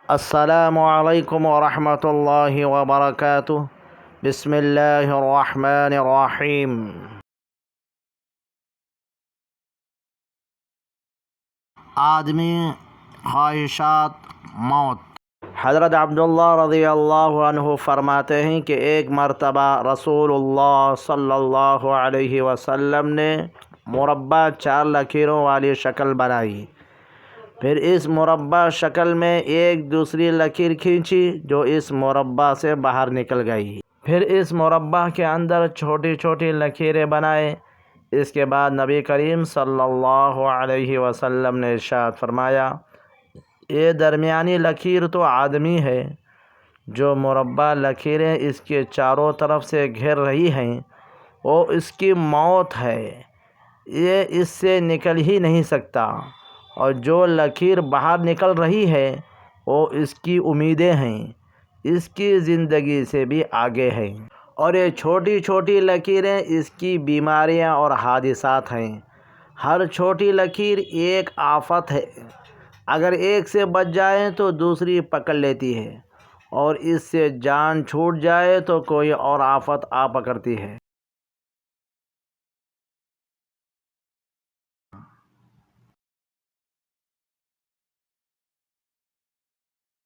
السلام علیکم ورحمۃ اللہ وبرکاتہ۔ بسم اللہ الرحمن الرحیم۔ آدمی، خواہشات، موت۔ حضرت عبداللہ رضی اللہ عنہ فرماتے ہیں کہ ایک مرتبہ رسول اللہ صلی اللہ علیہ وسلم نے مربع 4 لکیروں والی شکل بنائی، پھر اس مربع شکل میں ایک دوسری لکیر کھینچی جو اس مربع سے باہر نکل گئی، پھر اس مربع کے اندر چھوٹی چھوٹی لکیریں بنائے۔ اس کے بعد نبی کریم صلی اللہ علیہ وسلم نے ارشاد فرمایا، یہ درمیانی لکیر تو آدمی ہے، جو مربع لکیریں اس کے چاروں طرف سے گھیر رہی ہیں وہ اس کی موت ہے، یہ اس سے نکل ہی نہیں سکتا، اور جو لکیر باہر نکل رہی ہے وہ اس کی امیدیں ہیں، اس کی زندگی سے بھی آگے ہیں، اور یہ چھوٹی چھوٹی لکیریں اس کی بیماریاں اور حادثات ہیں۔ ہر چھوٹی لکیر ایک آفت ہے، اگر ایک سے بچ جائے تو دوسری پکڑ لیتی ہے، اور اس سے جان چھوٹ جائے تو کوئی اور آفت آ پکڑتی ہے۔